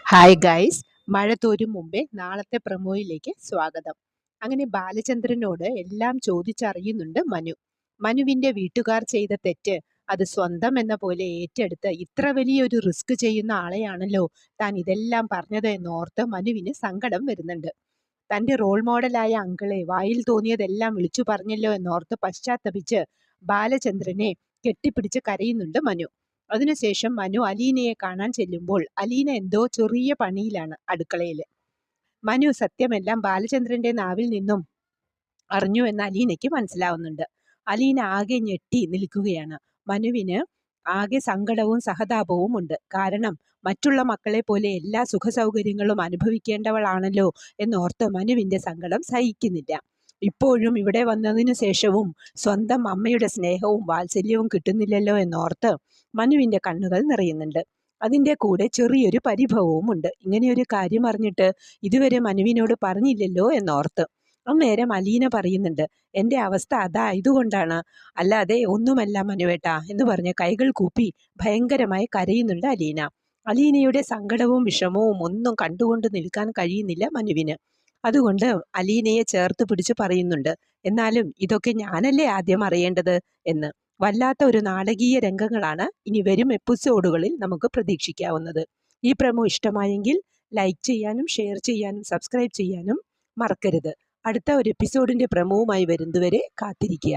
Hi guys, മഴ തോരും മുമ്പേ നാളത്തെ പ്രമോയിലേക്ക് സ്വാഗതം. അങ്ങനെ ബാലചന്ദ്രനോട് എല്ലാം ചോദിച്ചറിയുന്നുണ്ട് മനു. മനുവിന്റെ വീട്ടുകാർ ചെയ്ത തെറ്റ് അത് സ്വന്തം എന്ന പോലെ ഏറ്റെടുത്ത് ഇത്ര വലിയൊരു റിസ്ക് ചെയ്യുന്ന ആളെയാണല്ലോ താൻ ഇതെല്ലാം പറഞ്ഞത് എന്നോർത്ത് മനുവിന് സങ്കടം വരുന്നുണ്ട്. തന്റെ റോൾ മോഡലായ അങ്കിളെ വായിൽ തോന്നിയതെല്ലാം വിളിച്ചു പറഞ്ഞല്ലോ എന്നോർത്ത് പശ്ചാത്തപിച്ച് ബാലചന്ദ്രനെ കെട്ടിപ്പിടിച്ച് കരയുന്നുണ്ട് മനു. അതിനുശേഷം മനു അലീനയെ കാണാൻ ചെല്ലുമ്പോൾ അലീന എന്തോ ചെറിയ പണിയിലാണ് അടുക്കളയിൽ. മനു സത്യമെല്ലാം ബാലചന്ദ്രന്റെ നാവിൽ നിന്നും അറിഞ്ഞു എന്ന് അലീനയ്ക്ക് മനസ്സിലാവുന്നുണ്ട്. അലീന ആകെ ഞെട്ടി നിൽക്കുകയാണ്. മനുവിന് ആകെ സങ്കടവും സഹതാപവും ഉണ്ട്. കാരണം മറ്റുള്ള മക്കളെ പോലെ എല്ലാ സുഖസൗകര്യങ്ങളും അനുഭവിക്കേണ്ടവളാണല്ലോ എന്നോർത്ത് മനുവിന്റെ സങ്കടം സഹിക്കുന്നില്ല. ഇപ്പോഴും ഇവിടെ വന്നതിനു ശേഷവും സ്വന്തം അമ്മയുടെ സ്നേഹവും വാത്സല്യവും കിട്ടുന്നില്ലല്ലോ എന്നോർത്ത് മനുവിന്റെ കണ്ണുകൾ നിറയുന്നുണ്ട്. അതിൻ്റെ കൂടെ ചെറിയൊരു പരിഭവവും ഉണ്ട്. ഇങ്ങനെയൊരു കാര്യം അറിഞ്ഞിട്ട് ഇതുവരെ മനുവിനോട് പറഞ്ഞില്ലല്ലോ എന്നോർത്ത്. അന്നേരം അലീന പറയുന്നുണ്ട്, എൻ്റെ അവസ്ഥ അതായതുകൊണ്ടാണ്, അല്ലാതെ ഒന്നുമല്ല മനുവേട്ട എന്ന് പറഞ്ഞ് കൈകൾ കൂപ്പി ഭയങ്കരമായി കരയുന്നുണ്ട് അലീന. അലീനയുടെ സങ്കടവും വിഷമവും ഒന്നും കണ്ടുകൊണ്ട് നിൽക്കാൻ കഴിയുന്നില്ല മനുവിന്. അതുകൊണ്ട് അലീനയെ ചേർത്ത് പിടിച്ച് പറയുന്നുണ്ട്, എന്നാലും ഇതൊക്കെ ഞാനല്ലേ ആദ്യം അറിയേണ്ടത് എന്ന്. വല്ലാത്ത ഒരു നാടകീയ രംഗങ്ങളാണ് ഇനി വരും എപ്പിസോഡുകളിൽ നമുക്ക് പ്രതീക്ഷിക്കാവുന്നത്. ഈ പ്രമോ ഇഷ്ടമായെങ്കിൽ ലൈക്ക് ചെയ്യാനും ഷെയർ ചെയ്യാനും സബ്സ്ക്രൈബ് ചെയ്യാനും മറക്കരുത്. അടുത്ത ഒരു എപ്പിസോഡിന്റെ പ്രമോവുമായി വരുന്നതുവരെ കാത്തിരിക്കുക.